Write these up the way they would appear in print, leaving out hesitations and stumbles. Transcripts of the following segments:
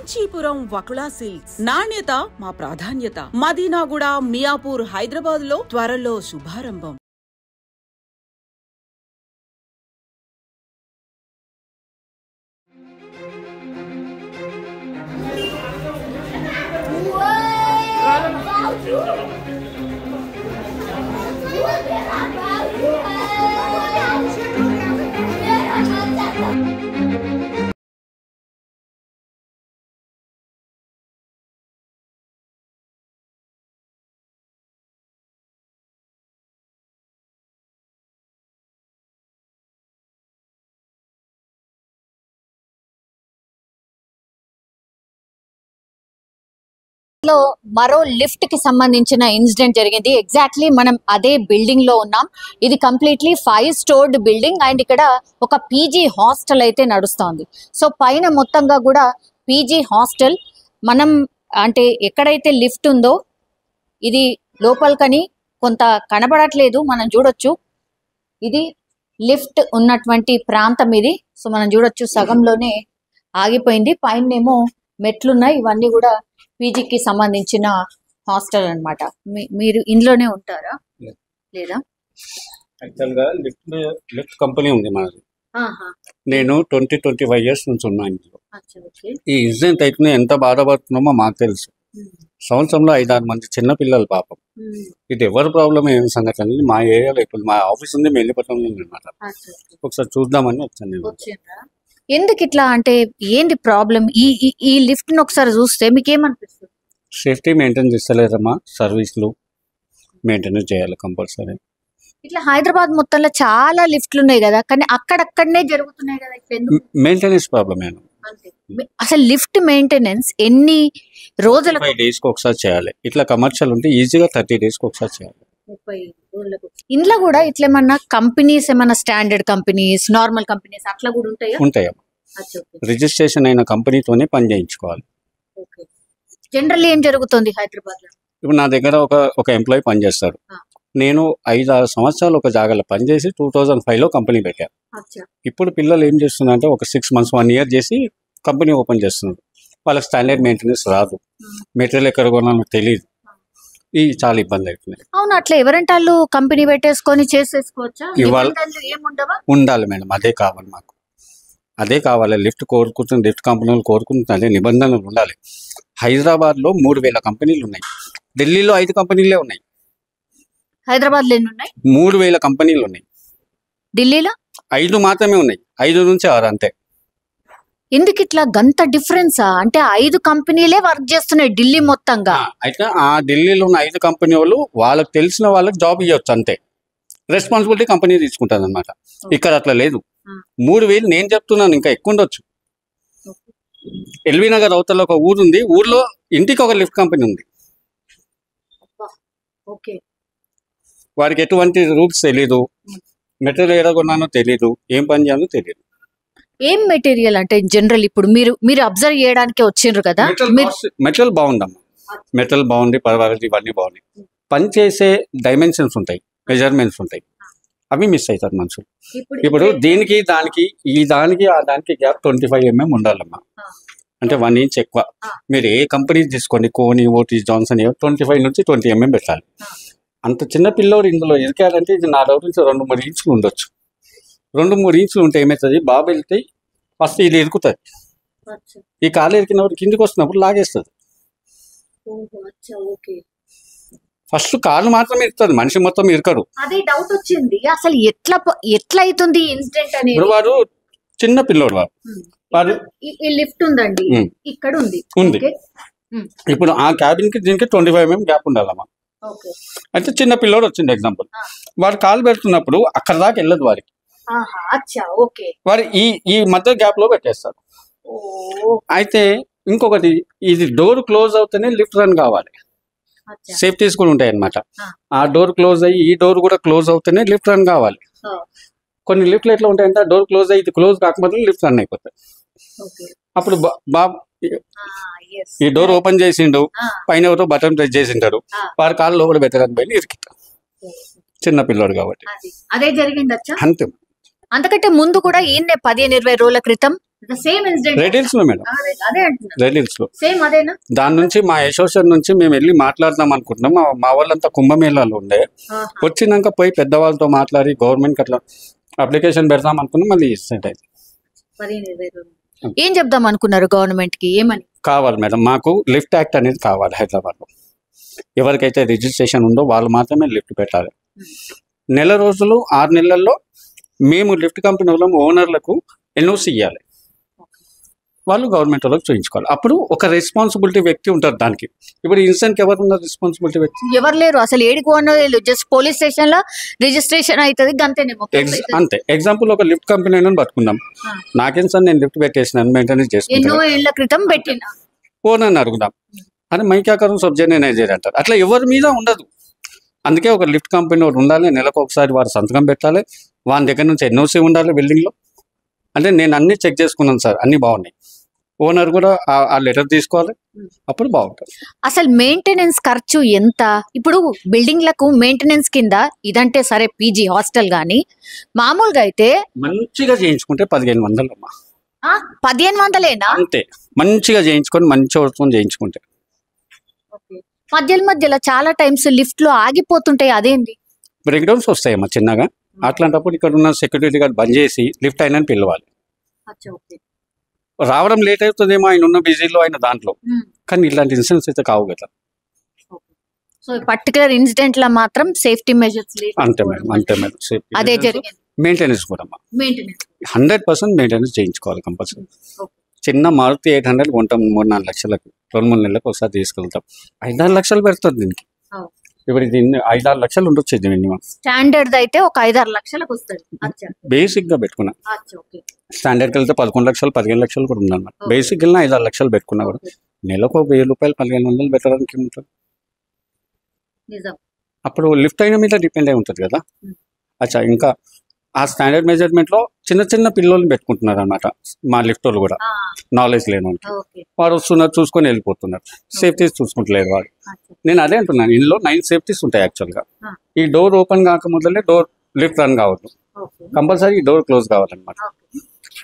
Kanchipuram Vakula silks నాణ్యత మా ప్రాధాన్యత. మదీనాగూడ, మియాపూర్, హైదరాబాద్ లో త్వరలో శుభారంభం. లో మరో లిఫ్ట్ కి సంబంధించిన ఇన్సిడెంట్ జరిగింది. ఎగ్జాక్ట్లీ మనం అదే బిల్డింగ్ లో ఉన్నాం. ఇది కంప్లీట్లీ 5 స్టోర్డ్ బిల్డింగ్ అండ్ ఇక్కడ ఒక పీజీ హాస్టల్ అయితే నడుస్తోంది. సో పైన మొత్తంగా కూడా పీజీ హాస్టల్. మనం అంటే ఎక్కడైతే లిఫ్ట్ ఉందో ఇది లోపలికని కొంత కనబడట్లేదు, మనం చూడొచ్చు. ఇది లిఫ్ట్ ఉన్నటువంటి ప్రాంతం ఇది. సో మనం చూడొచ్చు సగంలోనే ఆగిపోయింది. పైనేమో మెట్లున్నాయి. ఇవన్నీ కూడా పీజీకి సంబంధించిన హాస్టల్ అన్నమాట. మీరు ఇందులోనే ఉంటారా లేదా? యాక్చువల్గా లిఫ్ట్ కంపెనీ ఉంది మనది. నేను 25 ఇయర్స్ నుంచి ఉన్నాను ఇందులో. ఈ ఇన్సిడెంట్ అయితే ఎంత బాధపడుతున్నామో మాకు తెలుసు. సంవత్సరంలో 5-6 మంది చిన్నపిల్లలు పాపం. ఇది ఎవరి ప్రాబ్లం ఏం సంగతి అనేది మా ఏరియాలో ఇప్పుడు మా ఆఫీస్ ఉంది మెల్లిపట్నంలో అనమాట. ఒకసారి చూద్దామని వచ్చాను నేను. ఎందుకు ఇట్లా అంటే ఏంది ప్రాబ్లం? ఈ లిఫ్ట్ ని ఒకసారి చూస్తే మీకు ఏమనిపిస్తుంది? సేఫ్టీ మెయింటైన్ చేస్తలేదమ్మా, సర్వీసులు మెయింటెనెన్స్ చేయాలి కంపల్సరీ. ఇట్లా హైదరాబాద్ మొత్తంలో చాలా లిఫ్ట్లు ఉన్నాయి కదా, కానీ అక్కడక్కడనే జరుగుతున్నాయి కదా. Maintenance problem. అసలు లిఫ్ట్ మెయింటెనెన్స్ ఎన్ని రోజులు? 5 డేస్కి ఒకసారి చేయాలి. ఇట్లా కమర్షియల్ ఉంటే ఈజీగా 30 డేస్కి ఒకసారి చేయాలి. ఇంట్లో కూడా ఇట్లా ఏమన్నా కంపెనీస్, ఏమన్నా స్టాండర్డ్ కంపెనీస్, నార్మల్ కంపెనీస్ అట్లా కూడా ఉంటాయమ్మా. రిజిస్ట్రేషన్ అయిన కంపెనీతోనే పని చేయించుకోవాలి. జనరల్ ఏం జరుగుతుంది హైదరాబాద్ లో? ఇప్పుడు నా దగ్గర ఒక ఎంప్లాయీ పనిచేస్తాడు. నేను 5-6 సంవత్సరాలు ఒక జాగాలో పనిచేసి 2005లో కంపెనీ పెట్టాను. ఇప్పుడు పిల్లలు ఏం చేస్తున్నారంటే ఒక 6 months 1 year చేసి కంపెనీ ఓపెన్ చేస్తున్నారు. వాళ్ళకి స్టాండర్డ్ మెయింటెనెన్స్ రాదు, మెటీరియల్ ఎక్కడ కొనాలో తెలియదు. ఇవి చాలా ఇబ్బంది అవుతున్నాయి. అవును, అట్లా ఎవరంటే వాళ్ళు కంపెనీ పెట్టేసుకొని చేసేసుకోవచ్చా? ఉండాలి మేడం, అదే కావాలి మాకు, అదే కావాలి. లిఫ్ట్ కోరుకుంటుంది, లిఫ్ట్ కంపెనీలు కోరుకుంటుంది, అదే నిబంధనలు ఉండాలి. హైదరాబాద్లో 3000 కంపెనీలు ఉన్నాయి. ఢిల్లీలో 5 కంపెనీలే ఉన్నాయి. హైదరాబాద్ లో ఎన్ని ఉన్నాయి? 3000 కంపెనీలు ఉన్నాయి. ఢిల్లీలో 5 మాత్రమే ఉన్నాయి, 5 నుంచి 6 అంతే. ఎందుకు ఇట్లా గంత డిఫరెన్సా? అంటే 5 కంపెనీలే వర్క్ చేస్తున్నాయి ఢిల్లీ మొత్తంగా. అయితే ఆ ఢిల్లీలో ఉన్న 5 కంపెనీ వాళ్ళు వాళ్ళకి తెలిసిన వాళ్ళకి జాబ్ ఇవ్వచ్చు అంతే. రెస్పాన్సిబిలిటీ కంపెనీ తీసుకుంటుంది అనమాట. ఇక్కడ అట్లా లేదు. 3000 నేను చెప్తున్నాను, ఇంకా ఎక్కువ ఉండొచ్చు. ఎల్బీ నగర్ అవతల ఒక ఊరు ఉంది, ఊర్లో ఇంటికి ఒక లిఫ్ట్ కంపెనీ ఉంది. వారికి ఎటువంటి రూల్స్ తెలీదు, మెటీరియల్ ఏడ కొన్నానో తెలీదు, ఏం పని చేయాలో తెలియదు. ఏం మెటీరియల్ అంటే జనరల్ ఇప్పుడు మీరు అబ్జర్వ్ చేయడానికి వచ్చిండ్రు కదా? మెటీరియల్ బాగుందమ్మా, మెటీరియల్ బాగుంది, పర్వాలేదు, ఇవన్నీ బాగున్నాయి. పని చేసే డైమెన్షన్స్ ఉంటాయి, మెజర్మెంట్స్ ఉంటాయి, అవి మిస్ అవుతారు మనుషులు. ఇప్పుడు దీనికి దానికి ఆ దానికి గ్యాప్ 25 mm ఉండాలమ్మా. అంటే 1 inch ఎక్కువ. మీరు ఏ కంపెనీ తీసుకోండి, కోని, ఓటీస్, జాన్సన్, 25 నుంచి 20 mm పెట్టాలి. అంత చిన్న పిల్లోడు ఇందులో ఎదికారంటే ఇది నా డౌట్ నుంచి 2-3 ఇంచులు ఉండొచ్చు. 2-3 ఇంచులు ఉంటే ఏమవుతుంది, బాబు వెళ్తాయి, ఫస్ట్ ఇది ఇరుకుతుంది. ఈ కాలు ఎరికినప్పుడు కిందికి వస్తున్నప్పుడు లాగేస్తుంది. ఫస్ట్ కాలు మాత్రం ఇరుతుంది, మనిషి మొత్తం ఇరకడు. అదే డౌట్ వచ్చింది, అసలు ఎట్లా అవుతుంది ఇన్సిడెంట్ అనేది. ఇప్పుడు వాడు చిన్న పిల్లోడు, వాడు లిఫ్ట్ ఉందండి, ఇక్కడ ఉంది. ఇప్పుడు ఆ క్యాబిన్ కి దీనికి 25 mm గ్యాప్ ఉండాలమ్మా. అయితే చిన్న పిల్లోడు వచ్చింది ఎగ్జాంపుల్, వాడు కాలు పెడుతున్నప్పుడు అక్కడ దాకా వెళ్ళదు వారికి. వాడు ఈ మధ్య గ్యాప్ లో పెట్టేస్తాడు. అయితే ఇంకొకటి, ఇది డోర్ క్లోజ్ అవుతేనే లిఫ్ట్ రన్ కావాలి. సేఫ్టీస్ కూడా ఉంటాయి అన్నమాట. ఆ డోర్ క్లోజ్ అయ్యి ఈ డోర్ కూడా క్లోజ్ అవుతేనే లిఫ్ట్ రన్ కావాలి. కొన్ని లిఫ్ట్లు ఎట్లా ఉంటాయంటే డోర్ క్లోజ్ అయ్యి ఇది క్లోజ్ కాకపోతే లిఫ్ట్ రన్ అయిపోతాయి. అప్పుడు బాబు ఈ డోర్ ఓపెన్ చేసిండు, పైన ఎవరో బటన్ ప్రెస్ చేసింటారు, వారి కాళ్ళు లోపల పెట్టడానికి పోయి ఇరికితారు. చిన్న పిల్లోడు కాబట్టి అదే జరిగింది. అంతే. అంతకంటే ముందు కూడా ఈయన్నే 15-20 రోజుల క్రితం సేమ్ ఇన్సిడెంట్ రెడ్ హిల్స్ లో మేడం, అదే అంటున్నా, రెడ్ హిల్స్ లో సేమ్ అదేనా? దాని నుంచి మా అసోసియేషన్ నుంచి మేము వెళ్ళి మాట్లాడదాం అనుకుంటున్నాం. మా వాళ్ళంతా కుంభమేళాలు ఉండే, వచ్చినాక పోయి పెద్దవాళ్ళతో మాట్లాడి గవర్నమెంట్ అట్లా అప్లికేషన్ పెడదాం అనుకున్నాం. మళ్ళీ సెట్ అయింది. ఏం చెప్దాం అనుకున్నారు గవర్నమెంట్ కి? ఏమని కావాలి మేడం, మాకు లిఫ్ట్ యాక్ట్ అనేది కావాలి. హైదరాబాద్ లో ఎవరికైతే రిజిస్ట్రేషన్ ఉందో వాళ్ళు మాత్రమే లిఫ్ట్ పెట్టాలి. నెల రోజులు 6 నెలల్లో మేము లిఫ్ట్ కంపెనీ వాళ్ళం ఓనర్లకు ఎన్ఓసి ఇవ్వాలి. వాళ్ళు గవర్నమెంట్ వాళ్ళకి చూపించుకోవాలి. అప్పుడు ఒక రెస్పాన్సిబిలిటీ వ్యక్తి ఉంటారు దానికి. ఇప్పుడు ఇన్సిడెంట్ ఎవరు ఉన్నారు రెస్పాన్సిబిలిటీ వ్యక్తి? ఎవరు లేరు అసలు. ఏడికి లేదు, జస్ట్ పోలీస్ స్టేషన్ లో రిజిస్ట్రేషన్ అవుతుంది అంతే. ఎగ్జాంపుల్ ఒక లిఫ్ట్ కంపెనీ అయినా పట్టుకుందాం. నాకేం సార్ నేను లిఫ్ట్ పెట్టేసినాను, మెయింటెనెన్స్ చేసుకుంటాను, ఎన్నో ఏళ్ల క్రితం పెట్టిన ఓనర్ని అడుగుదాం అని మైకాకరం సబ్జెక్ట్ నేనేజర్ అంటారు. అట్లా ఎవరి మీద ఉండదు. అందుకే ఒక లిఫ్ట్ కంపెనీ ఒకటి ఉండాలి. నెలకు ఒకసారి వారు సంతకం పెట్టాలి. వాని దగ్గర నుంచి ఎన్ఓసి ఉండాలి బిల్డింగ్లో. అంటే నేను అన్ని చెక్ చేసుకున్నాను సార్, అన్ని బాగున్నాయి. ఓనర్ కూడా ఆ లెటర్ తీసుకోవాలి, అప్పుడు బాగుంటుంది. అసలు మెయింటెనెన్స్ ఖర్చు ఎంత? ఇప్పుడు బిల్డింగ్లకు మెయింటెనెన్స్ కింద ఇదంటే సరే పీజీ హాస్టల్ గానీ మామూలుగా అయితే మంచిగా చేయించుకుంటే 1500 అమ్మా. 1500 అంతే. మంచిగా చేయించుకొని మంచి వస్తువుని చేయించుకుంటే. మధ్యలో చాలా టైమ్స్ లిఫ్ట్ లో ఆగిపోతుంటాయి, అదేంటి? బ్రేక్ డౌన్స్ వస్తాయమ్మా చిన్నగా. అట్లాంటప్పుడు ఇక్కడ ఉన్న సెక్యూరిటీ గార్డ్ బంద్ చేసి లిఫ్ట్ అయినా పిలవాలి. రావడం లేట్ అవుతుందేమో, ఆయన ఉన్న బిజీలో ఆయన దాంట్లో. కానీ ఇట్లాంటి ఇన్సిడెంట్స్ అయితే కావు కదా. సో పర్టికులర్ ఇన్సిడెంట్ లో మాత్రం సేఫ్టీ మెజర్స్ అంతే మేడం, అంతే మేడం. అదే జరిగింది. మెయింటెనెన్స్ కూడా 100% మెయింటెనెన్స్ చేయించుకోవాలి కంపల్సరీ. చిన్న మారుతి 800 కొంటాం 3-4 లక్షలకు, 2-3 నెలలకు ఒకసారి తీసుకెళ్తాం. 5-6 లక్షలు పెడతారు దీనికి. ఇప్పుడు దీన్ని 5-6 లక్షలు ఉండొచ్చు ఇది మినిమం. స్టాండర్డ్ అయితే ఒక 5-6 లక్షలకు వస్తుంది. బేసిక్ గా పెట్టుకున్నా. స్టాండర్డ్కి వెళ్తే 11 లక్షలు 15 లక్షలు కూడా ఉందన్నమాట. బేసిక్ వెళ్ళినా 5-6 లక్షలు పెట్టుకున్నా కూడా నెలకు 1000 రూపాయలు 1500 పెట్టడానికి ఏముంటుంది. అప్పుడు లిఫ్ట్ అయిన మీద డిపెండ్ అయి ఉంటుంది కదా. అచ్చా, ఇంకా ఆ స్టాండర్డ్ మెజర్మెంట్ లో చిన్న చిన్న పిల్లల్ని పెట్టుకుంటున్నారు అనమాట మా లిఫ్ట్ వాళ్ళు కూడా. నాలెడ్జ్ లేని వారు వస్తున్నారు, చూసుకొని వెళ్ళిపోతున్నారు. సేఫ్టీస్ చూసుకుంటలేరు వాడు. నేను అదే అంటున్నాను, ఇందులో 9 సేఫ్టీస్ ఉంటాయి యాక్చువల్గా. ఈ డోర్ ఓపెన్ కాకముందలే డోర్ లిఫ్ట్ రన్ కావద్దు, కంపల్సరీ ఈ డోర్ క్లోజ్ కావాలన్నమాట.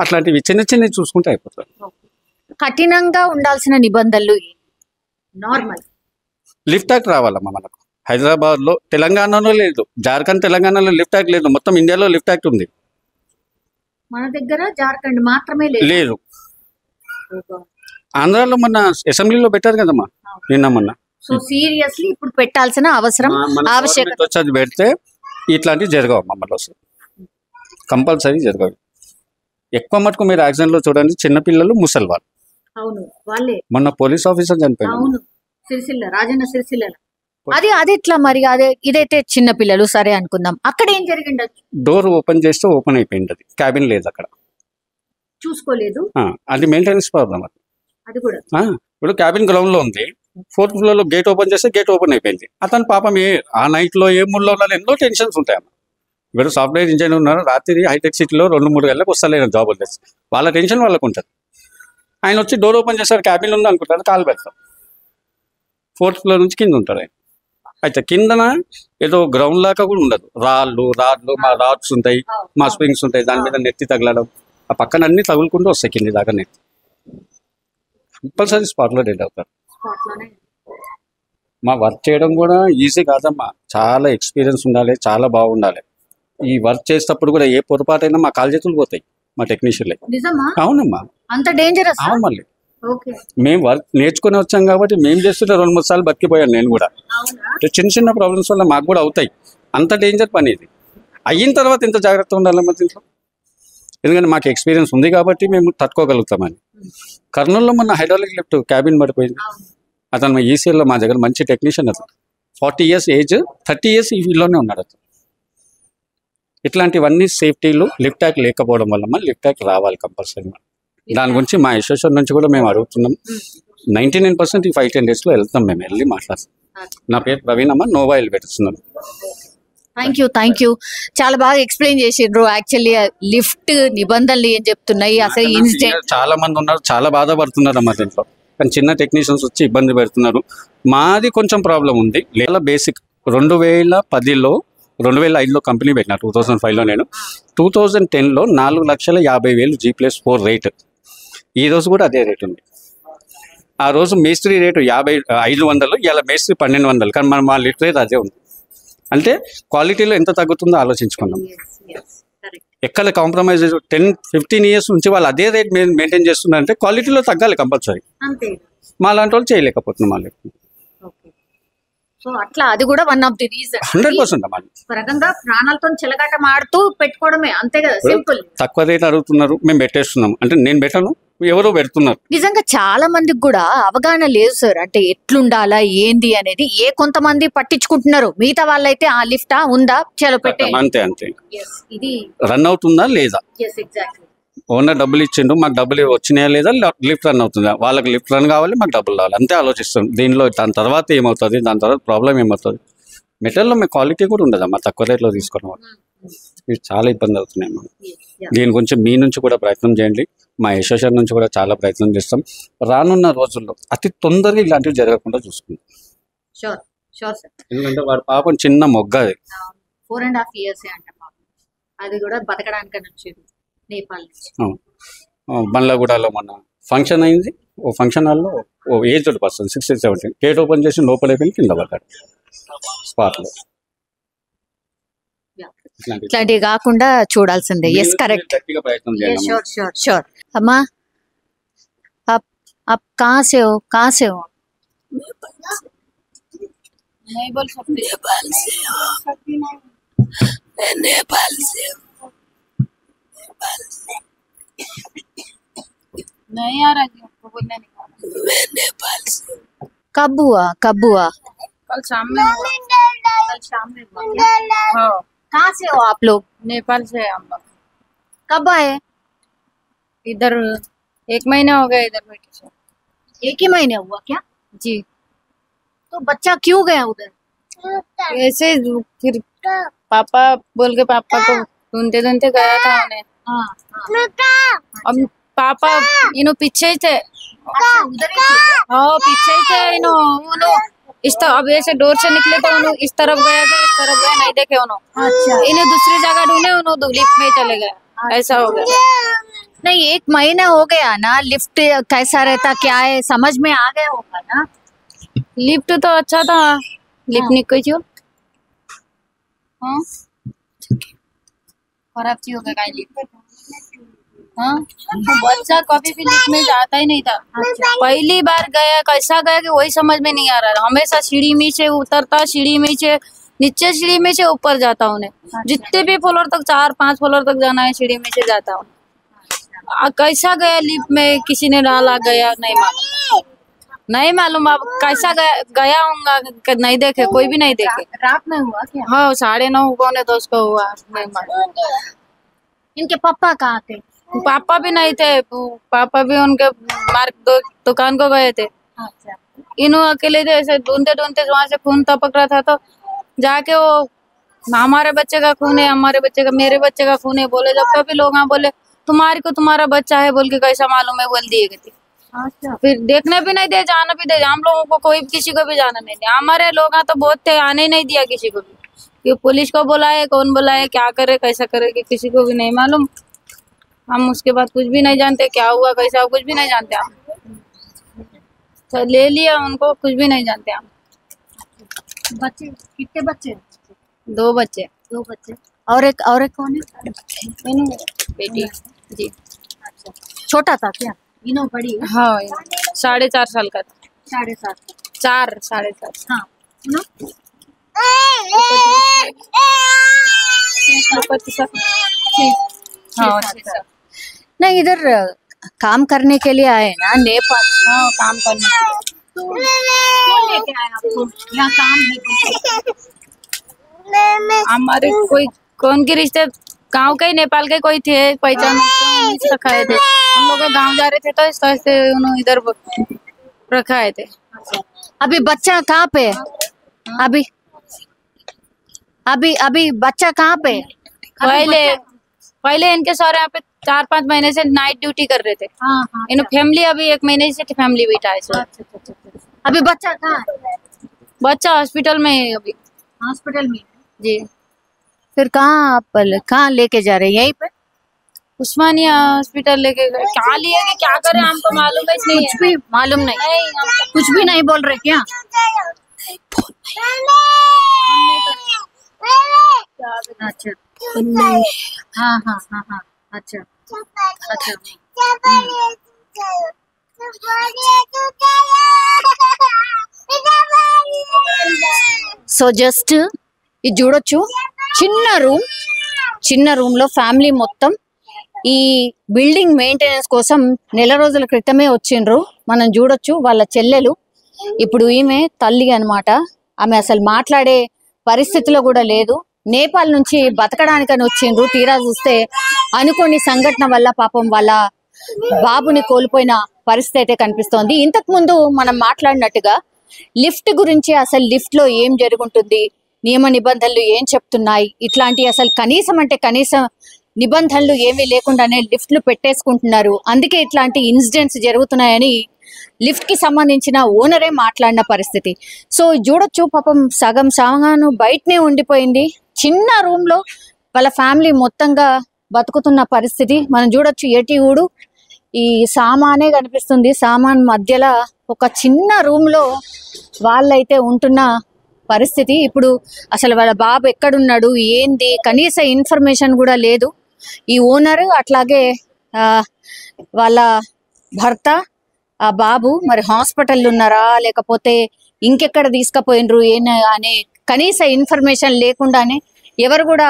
అట్లాంటివి చిన్న చిన్నవి చూసుకుంటే అయిపోతుంది. కఠినంగా ఉండాల్సిన నిబంధనలు నార్మల్ లిఫ్ట్ యాక్ట్ రావాలమ్మా మనకు. హైదరాబాద్ లో, తెలంగాణలో లేదు, జార్ఖండ్ తెలంగాణలో లిఫ్ట్ యాక్ట్ లేదు. మొత్తం ఇండియాలో లిఫ్ట్ యాక్ట్ ఉంది, మన దగ్గర జార్ఖండ్ మాత్రమే లేదు. ఆంధ్రాలో మొన్న అసెంబ్లీలో పెట్టారు కదమ్మా నిన్న మొన్న. సో సీరియస్లీ ఇప్పుడు పెట్టాల్సిన అవసరం ఆవశ్యకత వచ్చి పెడితే ఇట్లాంటివి జరగవు మమ్మల్ని, వస్తుంది కంపల్సరీ జరగవు. ఎక్కువ మటుకు మీరు యాక్సిడెంట్ లో చూడండి చిన్నపిల్లలు, ముసలివాళ్ళు. అవును, వాళ్ళే. మొన్న పోలీస్ ఆఫీసర్ చనిపోయారు. అవును, సిరిసిల్ల, రాజన్న సిరిసిల్ల. అది ఎట్లా మరి? అదే ఇదైతే చిన్న పిల్లలు సరే అనుకుందాం, అక్కడ ఏం జరిగిండొచ్చు? డోర్ ఓపెన్ చేస్తే ఓపెన్ అయిపోయింది, అది క్యాబిన్ లేదు అక్కడ, చూసుకోలేదు. అది మెయింటెనెన్స్ ప్రాబ్లం. అది కూడా ఇప్పుడు క్యాబిన్ గ్రౌండ్ లో ఉంది, 4th ఫ్లోర్ లో గేట్ ఓపెన్ చేస్తే గేట్ ఓపెన్ అయిపోయింది. అతను పాపం ఆ నైట్ లో ఏ మూడ్లో ఉన్నా ఎన్నో టెన్షన్స్ ఉంటాయమ్మా. ఇప్పుడు సాఫ్ట్వేర్ ఇంజనీర్ ఉన్నారు, రాత్రి హైటెక్ సిటీలో 2-3 గంటలకు వస్తలేరు జాబులు తెచ్చి, వాళ్ళ టెన్షన్ వాళ్ళకు ఉంటుంది. ఆయన వచ్చి డోర్ ఓపెన్ చేస్తారు, క్యాబిన్ ఉంది అనుకుంటారు, కాలు పెడతారు. 4th ఫ్లోర్ నుంచి కింద ఉంటారు ఆయన. అయితే కిందన ఏదో గ్రౌండ్ లాగా కూడా ఉండదు, రాళ్ళు మా రాడ్స్ ఉంటాయి, మా స్ప్రింగ్స్ ఉంటాయి, దాని మీద నెత్తి తగలడం, ఆ పక్కన అన్ని తగులుకుంటూ వస్తాయి కింది దాకా నెత్తి. కంపల్సరీ స్పాట్లో డెడ్ అవుతారు. మా వర్క్ చేయడం కూడా ఈజీ కాదమ్మా, చాలా ఎక్స్పీరియన్స్ ఉండాలి, చాలా బాగుండాలి. ఈ వర్క్ చేసేటప్పుడు కూడా ఏ పొరపాటైనా మా కాలు చేతులు పోతాయి మా టెక్నీషియన్లే. అవునమ్మా, అంత డేంజరస్. అవును, మళ్ళీ మేము వర్క్ నేర్చుకుని వచ్చాం కాబట్టి మేము చేస్తుంటే 2-3 సార్లు బతికిపోయాను నేను కూడా. చిన్న చిన్న ప్రాబ్లమ్స్ వల్ల మాకు కూడా అవుతాయి. అంత డేంజర్ పని ఇది. అయిన తర్వాత ఎంత జాగ్రత్తగా ఉండాలమ్మా దీంట్లో, ఎందుకంటే మాకు ఎక్స్పీరియన్స్ ఉంది కాబట్టి మేము తట్టుకోగలుగుతామని. కర్నూలులో మొన్న హైడ్రాలిక్ లిఫ్ట్ క్యాబిన్ పడిపోయింది. అతను ఈసీఎల్లో మా దగ్గర మంచి టెక్నీషియన్, అతను 40 years ఏజ్, 30 years ఈ ఫీల్డ్లోనే ఉన్నాడు అతను. ఇట్లాంటివన్నీ సేఫ్టీలు లిఫ్ట్ యాక్ట్ లేకపోవడం వల్ల లిఫ్ట్ యాక్ట్ రావాలి కంపల్సరీ. దాని గురించి మా అసోసియేషన్ నుంచి కూడా మేము అడుగుతున్నాం. 99% ఈ 5-10 days లో వెళ్తాం, మేము వెళ్ళి మాట్లాడతాం. నా పేరు ప్రవీణ్ అమ్మ, నోవా ఎలివేటర్స్. థ్యాంక్ యూ చాలా బాగా ఎక్స్ప్లెయిన్ చేసిండ్రు. యాక్చువల్లీ లిఫ్ట్ నిబంధనలు ఏం చెప్తున్నాయి, అసలు ఇన్సిడెంట్ చాలా మంది ఉన్నారు, చాలా బాధపడుతున్నారు అమ్మ దీంట్లో. కానీ చిన్న టెక్నీషియన్స్ వచ్చి ఇబ్బంది పెడుతున్నారు. మాది కొంచెం ప్రాబ్లం ఉంది. లేదా బేసిక్ 2010లో 2005లో కంపెనీ పెట్టినా, 2005లో నేను. 2010లో 4,50,000 G+4 రేట్. ఈ రోజు కూడా అదే రేట్ ఉంది. ఆ రోజు మేస్త్రి రేటు 500, ఇలా మేస్త్రి 1200, కానీ మా లిఫ్ట్ రేట్ అదే ఉంది. అంటే క్వాలిటీలో ఎంత తగ్గుతుందో ఆలోచించుకున్నాం. ఎక్కడ కాంప్రమైజ్ 10-15 ఇయర్స్ నుంచి వాళ్ళు అదే రేట్ మెయింటైన్ చేస్తున్నారంటే క్వాలిటీలో తగ్గాలి కంపల్సరీ. మా లాంటి వాళ్ళు చేయలేకపోతున్నాం. మా లిఫ్ట్ సో అట్లా అది కూడా వన్ ఆఫ్ ది రీజన్. 100% అమ్మాలి. రకంగా ప్రాణాలతో చెలగాట మాడుతూ పెట్టుకోవడమే, అంతే కదా, సింపుల్. తక్కువ రేట్ అడుగుతున్నారు, మేము పెట్టేస్తున్నాం అంటే నేను పెట్టను, ఎవరో పెడుతున్నారు. నిజంగా చాలా మందికి కూడా అవగాహన లేదు సార్, అంటే ఎట్లుండాలా ఏంది అనేది. కొంతమంది పట్టించుకుంటున్నారు, మిగతా వాళ్ళైతే ఆ లిఫ్టా ఉందా చలో పెట్టే అంతే అంతే. ఇది రన్ అవుతుందా లేదా, ఓనర్ డబ్బులు ఇచ్చిండు, మాకు డబ్బులు వచ్చినాయా లేదా, లిఫ్ట్ రన్ అవుతుందా, వాళ్ళకి లిఫ్ట్ రన్ కావాలి, మాకు డబ్బులు రావాలి, అంతే ఆలోచిస్తాం. దీనిలో దాని తర్వాత ఏమవుతుంది, దాని తర్వాత ప్రాబ్లం ఏమవుతుంది. మెటీరియల్లో మీ క్వాలిటీ కూడా ఉండదమ్మా తక్కువ రేట్లో తీసుకున్న వాళ్ళు. ఇవి చాలా ఇబ్బంది అవుతున్నాయి అమ్మా. దీని గురించి మీ నుంచి కూడా ప్రయత్నం చేయండి, మా అసోసియేషన్ నుంచి కూడా చాలా ప్రయత్నం చేస్తాం. రానున్న రోజుల్లో అతి తొందరగా ఇలాంటివి జరగకుండా చూసుకుంటాం. ఎందుకంటే వాడు పాపం చిన్న మొగ్గ, అది 4.5 years అంట, అది కూడా బతకడానికని వచ్చేది నేపాల్ నుంచి. బండ్లగూడలో మొన్న ఫంక్షన్ అయింది, ఓ ఫంక్షన్ హాల్లో ఓ ఏజ్డ్ పర్సన్ 16-17 గేట్ ఓపెన్ చేసి లోపలికి కింద పడ్డాడు స్పాట్లో. ఇట్లాంటివి కాకుండా చూడాల్సిందే. Yes correct. గట్టిగా ప్రయత్నం చేయాలి. श्योर अम्मा, आप कहाँ से हो? नहीं बोल सकते। नेपाल से नहीं आ रहा आपको बोलने नहीं। मैं नेपाल से। कब हुआ? कल शाम में हुआ। हाँ। कहाँ से हो आप लोग? नेपाल से हम लोग। कब आए? इधर 1 महीना हो गया इधर बैठे से। 1 ही महीने हुआ क्या? जी। तो बच्चा क्यों गया उधर? ऐसे फिर पापा बोल के पापा को ढूंढते गया था उन्हें। अब पापा इनो पीछे ही थे। उधर ही थे? हाँ पीछे ही थे इनो इस तरफ। अब ऐसे डोर से निकले तो उन्होंने इस तरफ गया था, इस तरफ गया, नहीं देखे उन्होंने। अच्छा। इन्हें दूसरी जगह ढूंढे, उन्होंने लिफ्ट में चले गए। ऐसा हो गया। नहीं 1 महीना हो गया ना, लिफ्ट कैसा रहता क्या है समझ में आ गया होगा ना? लिफ्ट तो अच्छा था, लिफ्ट निकल जो हाँ खराब चीज हो गया का लिफ्ट। हाँ तो बच्चा कभी भी लिफ्ट में जाता ही नहीं था। पहली बार गया, कैसा गया कि वही समझ में नहीं आ रहा। हमेशा सीढ़ी में से उतरता, सीढ़ी में से नीचे, सीढ़ी में से ऊपर जाता उन्हें। जितने भी फ्लोर तक, 4-5 फ्लोर तक जाना है, सीढ़ी में से जाता हूँ। कैसा गया लिफ्ट में, किसी ने डाला गया नहीं मालूम। अब कैसा गया होगा, नहीं देखे, कोई भी नहीं देखे। रात में हुआ क्या? हाँ 9:30-10 को हुआ। नहीं मालूम। इनके पापा कहाँ थे? पापा भी नहीं थे, पापा भी उनके दुकान को गए थे। अच्छा। इन्हों अकेले थे, ऐसे ढूंढते वहां से खून टपक रहा था, तो जाके वो हमारे बच्चे का खून है, हमारे बच्चे का, मेरे बच्चे का खून है बोले। जब कभी लोग हाँ बोले तुम्हारा बच्चा है बोल के, कैसा मालूम है बोल दिए गए। अच्छा। फिर देखने भी नहीं दे, जाना भी दे, हम लोगों को कोई किसी को भी जाना नहीं दिया। हमारे लोग तो बहुत थे, आने ही नहीं दिया किसी को भी। कि पुलिस को बुलाए, कौन बुलाए, क्या करे, कैसा करे, कि किसी को भी नहीं मालूम। हम उसके बाद कुछ भी नहीं जानते, क्या हुआ कैसा हुआ, कुछ भी नहीं जानते हम। तो ले लिया उनको, कुछ भी नहीं जानते हम। बच्चे कितने बच्चे? 2 बच्चे। और एक कौन है? बेटी जी। अच्छा। छोटा था क्या? इनो बड़ी है? हाँ 4.5 साल का था। 4.5 4.5। हाँ इनो? हाँ नहीं इधर काम करने के लिए आए ना नेपाल से? हाँ काम करने के लिए। तो कौन लेके आया आपको? यहाँ काम है? हमारे कोई कौन के रिश्ते गांव के, नेपाल के कोई थे पहचान, रखाए थे। हम लोग गांव जा रहे थे तो इस तरह से उन्होंने इधर रखाए थे। अभी बच्चा कहाँ पे है? अभी बच्चा कहाँ पे है? पहले इनके सर यहाँ पे 4-5 महीने से नाइट ड्यूटी कर रहे थे। हाँ। इन फैमिली अभी 1 महीने से फैमिली बिठा है। अभी बच्चा कहाँ है? बच्चा हॉस्पिटल में है अभी। हॉस्पिटल में? जी। फिर कहाँ लेके जा रहे हैं? यहीं पे? उस्मानिया हॉस्पिटल लेके गए, क्या लिए कि क्या करे हमको मालूम है नहीं, कुछ भी मालूम नहीं, कुछ भी नहीं बोल रहे क्या? अच्छा, हाँ हाँ हाँ हाँ, अच्छा अच्छा। సో జస్ట్ ఇది చూడొచ్చు, చిన్న రూమ్ లో ఫ్యామిలీ మొత్తం ఈ బిల్డింగ్ మెయింటెనెన్స్ కోసం నెల రోజుల క్రితమే వచ్చిండ్రు. మనం చూడొచ్చు వాళ్ళ చెల్లెలు, ఇప్పుడు ఈమె తల్లి అన్నమాట. ఆమె అసలు మాట్లాడే పరిస్థితిలో కూడా లేదు. నేపాల్ నుంచి బతకడానికని వచ్చిండ్రు. తీరా చూస్తే అనుకోని సంఘటన వల్ల పాపం వాళ్ళ బాబుని కోల్పోయిన పరిస్థితి అయితే కనిపిస్తోంది. ఇంతకు ముందు మనం మాట్లాడినట్టుగా లిఫ్ట్ గురించి, అసలు లిఫ్ట్ లో ఏం జరుగుతుంది, నియమ నిబంధనలు ఏం చెప్తున్నాయి, ఇట్లాంటి అసలు కనీసం నిబంధనలు ఏమీ లేకుండానే లిఫ్ట్లు పెట్టేసుకుంటున్నారు. అందుకే ఇట్లాంటి ఇన్సిడెంట్స్ జరుగుతున్నాయని లిఫ్ట్ కి సంబంధించిన ఓనరే మాట్లాడిన పరిస్థితి. సో చూడొచ్చు పాపం సగం సామాను బయటనే ఉండిపోయింది. చిన్న రూమ్ లో వాళ్ళ ఫ్యామిలీ మొత్తంగా బతుకుతున్న పరిస్థితి మనం చూడొచ్చు. ఏటి ఊడు ఈ సామానే కనిపిస్తుంది. సామాన్ మధ్యలో ఒక చిన్న రూమ్ లో వాళ్ళైతే ఉంటున్న పరిస్థితి. ఇప్పుడు అసలు వాళ్ళ బాబు ఎక్కడున్నాడు, ఏంది, కనీస ఇన్ఫర్మేషన్ కూడా లేదు. ఈ ఓనర్ అట్లాగే వాళ్ళ భర్త, ఆ బాబు మరి హాస్పిటల్ ఉన్నారా లేకపోతే ఇంకెక్కడ తీసుకుపోయినరు అనే కనీస ఇన్ఫర్మేషన్ లేకుండానే ఎవరు కూడా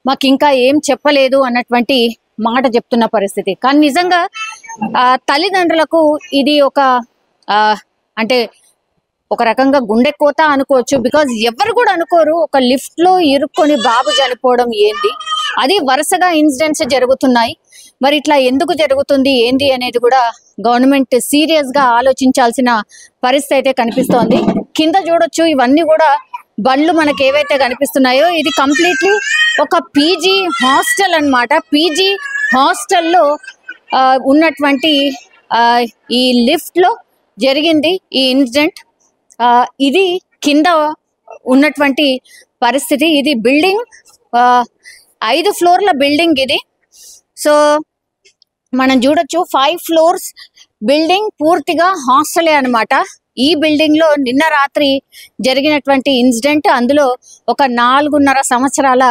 మాకు ఇంకా ఏం చెప్పలేదు అన్నటువంటి మాట చెప్తున్న పరిస్థితి. కానీ నిజంగా తల్లిదండ్రులకు ఇది ఒక అంటే ఒక రకంగా గుండె కోత అనుకోవచ్చు. బికాజ్ ఎవరు కూడా అనుకోరు ఒక లిఫ్ట్ లో ఇరుక్కొని బాబు చనిపోవడం ఏంది. అది వరుసగా ఇన్సిడెంట్స్ జరుగుతున్నాయి. మరి ఇట్లా ఎందుకు జరుగుతుంది ఏంది అనేది కూడా గవర్నమెంట్ సీరియస్ గా ఆలోచించాల్సిన పరిస్థితి అయితే కనిపిస్తోంది. కింద చూడొచ్చు, ఇవన్నీ కూడా బండ్లు మనకి ఏవైతే కనిపిస్తున్నాయో ఇది కంప్లీట్లీ ఒక పీజీ హాస్టల్ అన్నమాట. పీజీ హాస్టల్లో ఉన్నటువంటి ఈ లిఫ్ట్ లో జరిగింది ఈ ఇన్సిడెంట్. ఇది కింద ఉన్నటువంటి పరిస్థితి. ఇది బిల్డింగ్ 5 ఫ్లోర్ల బిల్డింగ్ ఇది. సో మనం చూడొచ్చు 5 ఫ్లోర్స్ బిల్డింగ్ పూర్తిగా హాస్టలే అన్నమాట. ఈ బిల్డింగ్ లో నిన్న రాత్రి జరిగినటువంటి ఇన్సిడెంట్, అందులో ఒక 4.5 సంవత్సరాల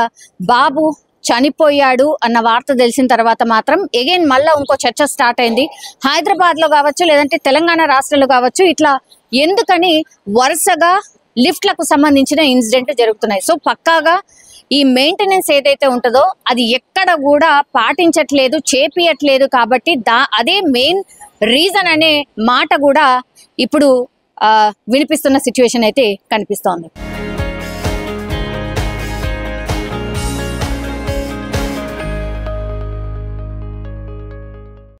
బాబు చనిపోయాడు అన్న వార్త తెలిసిన తర్వాత మాత్రం అగైన్ మళ్ళా ఇంకో చర్చ స్టార్ట్ అయింది. హైదరాబాద్ లో కావచ్చు లేదంటే తెలంగాణ రాష్ట్రాల్లో కావచ్చు, ఇట్లా ఎందుకని వరుసగా లిఫ్ట్లకు సంబంధించిన ఇన్సిడెంట్ జరుగుతున్నాయి. సో పక్కాగా ఈ మెయింటెనెన్స్ ఏదైతే ఉంటుందో అది ఎక్కడ కూడా పాటించట్లేదు, చేపియట్లేదు. కాబట్టి అదే మెయిన్ రీజన్ అనే మాట కూడా ఇప్పుడు వినిపిస్తున్న సిచ్యువేషన్ అయితే కనిపిస్తోంది.